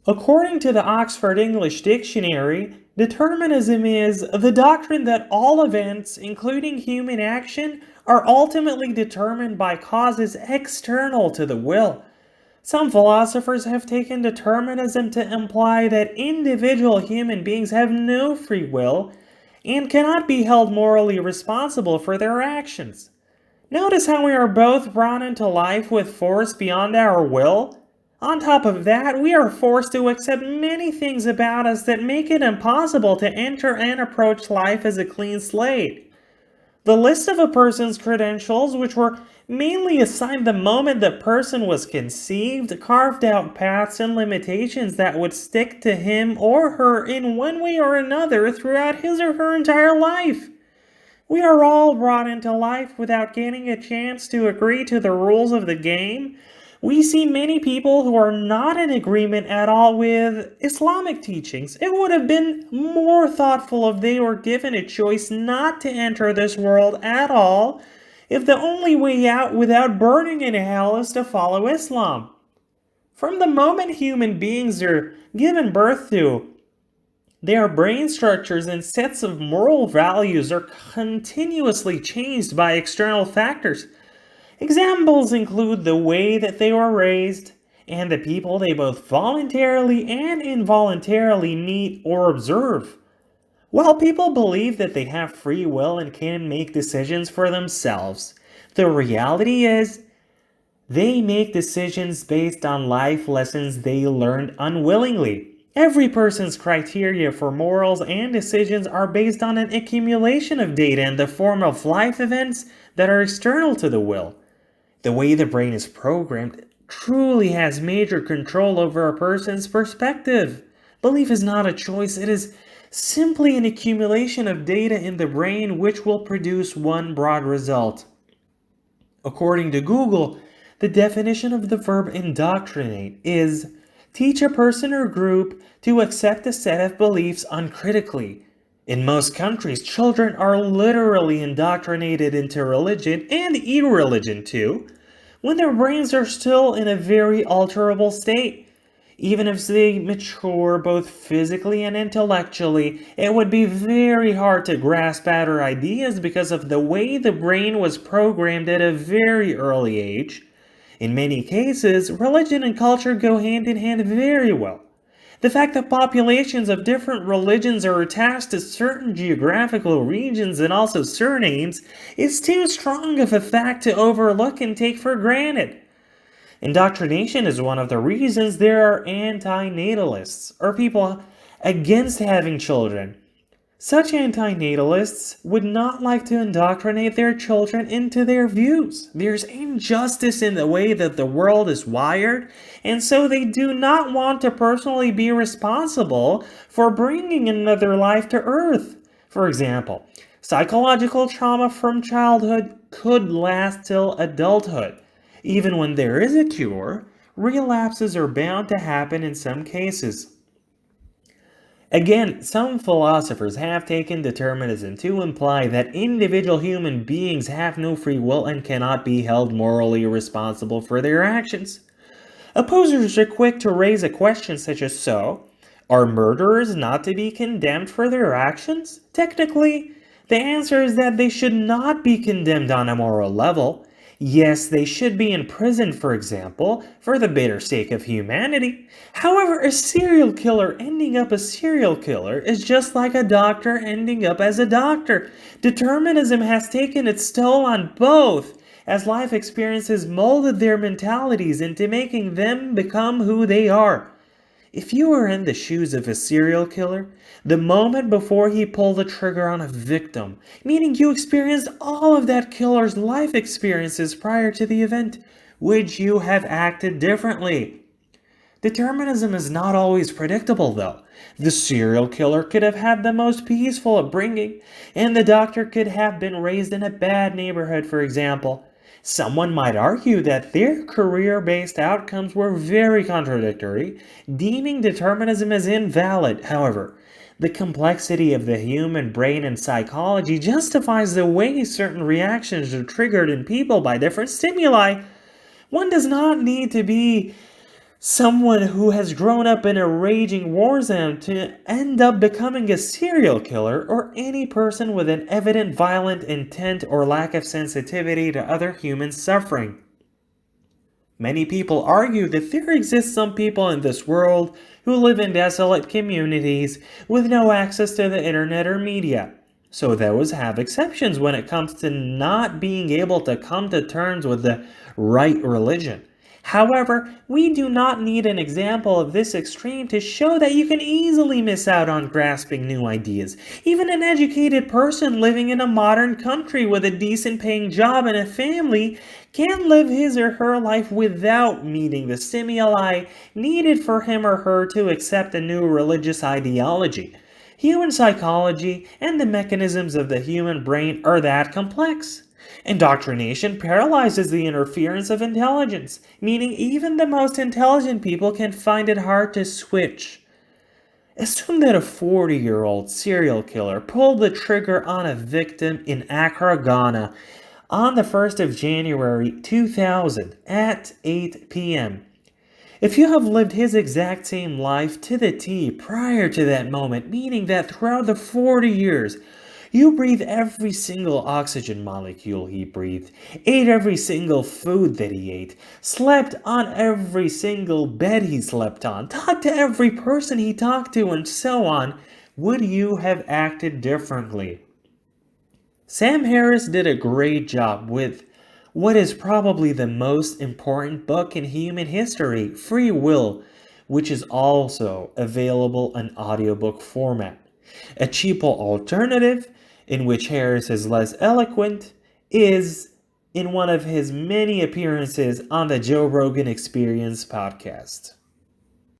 According to the Oxford English Dictionary, determinism is the doctrine that all events, including human action, are ultimately determined by causes external to the will. Some philosophers have taken determinism to imply that individual human beings have no free will and cannot be held morally responsible for their actions. Notice how we are both brought into life with force beyond our will. On top of that, we are forced to accept many things about us that make it impossible to enter and approach life as a clean slate. The list of a person's credentials, which were mainly assigned the moment the person was conceived, carved out paths and limitations that would stick to him or her in one way or another throughout his or her entire life. We are all brought into life without getting a chance to agree to the rules of the game. We see many people who are not in agreement at all with Islamic teachings. It would have been more thoughtful if they were given a choice not to enter this world at all, if the only way out without burning in hell is to follow Islam. From the moment human beings are given birth to, their brain structures and sets of moral values are continuously changed by external factors. Examples include the way that they were raised and the people they both voluntarily and involuntarily meet or observe. While people believe that they have free will and can make decisions for themselves, the reality is they make decisions based on life lessons they learned unwillingly. Every person's criteria for morals and decisions are based on an accumulation of data in the form of life events that are external to the will. The way the brain is programmed truly has major control over a person's perspective. Belief is not a choice, it is simply an accumulation of data in the brain which will produce one broad result. According to Google, the definition of the verb indoctrinate is teach a person or group to accept a set of beliefs uncritically. In most countries, children are literally indoctrinated into religion and irreligion too, when their brains are still in a very alterable state. Even if they mature both physically and intellectually, it would be very hard to grasp outer ideas because of the way the brain was programmed at a very early age. In many cases, religion and culture go hand in hand very well. The fact that populations of different religions are attached to certain geographical regions and also surnames is too strong of a fact to overlook and take for granted. Indoctrination is one of the reasons there are anti-natalists, or people against having children. Such anti-natalists would not like to indoctrinate their children into their views. There's injustice in the way that the world is wired, and so they do not want to personally be responsible for bringing another life to Earth. For example, psychological trauma from childhood could last till adulthood. Even when there is a cure, relapses are bound to happen in some cases. Again, some philosophers have taken determinism to imply that individual human beings have no free will and cannot be held morally responsible for their actions. Opposers are quick to raise a question such as, so, are murderers not to be condemned for their actions? Technically, the answer is that they should not be condemned on a moral level. Yes, they should be imprisoned, for example, for the bitter sake of humanity. However, a serial killer ending up a serial killer is just like a doctor ending up as a doctor. Determinism has taken its toll on both, as life experiences molded their mentalities into making them become who they are. If you were in the shoes of a serial killer, the moment before he pulled the trigger on a victim, meaning you experienced all of that killer's life experiences prior to the event, would you have acted differently? Determinism is not always predictable, though. The serial killer could have had the most peaceful upbringing, and the doctor could have been raised in a bad neighborhood, for example. Someone might argue that their career-based outcomes were very contradictory, deeming determinism as invalid. However, the complexity of the human brain and psychology justifies the way certain reactions are triggered in people by different stimuli. One does not need to be someone who has grown up in a raging war zone to end up becoming a serial killer, or any person with an evident violent intent or lack of sensitivity to other human suffering. Many people argue that there exist some people in this world who live in desolate communities with no access to the internet or media. So those have exceptions when it comes to not being able to come to terms with the right religion. However, we do not need an example of this extreme to show that you can easily miss out on grasping new ideas. Even an educated person living in a modern country with a decent paying job and a family can live his or her life without meeting the stimuli needed for him or her to accept a new religious ideology. Human psychology and the mechanisms of the human brain are that complex. Indoctrination paralyzes the interference of intelligence, meaning even the most intelligent people can find it hard to switch. Assume that a 40-year-old serial killer pulled the trigger on a victim in Accra, Ghana on the 1st of January 2000 at 8 p.m. If you have lived his exact same life to the T prior to that moment, meaning that throughout the 40 years, you breathe every single oxygen molecule he breathed, ate every single food that he ate, slept on every single bed he slept on, talked to every person he talked to, and so on, would you have acted differently? Sam Harris did a great job with what is probably the most important book in human history, Free Will, which is also available in audiobook format. A cheaper alternative, in which Harris is less eloquent, is in one of his many appearances on the Joe Rogan Experience podcast.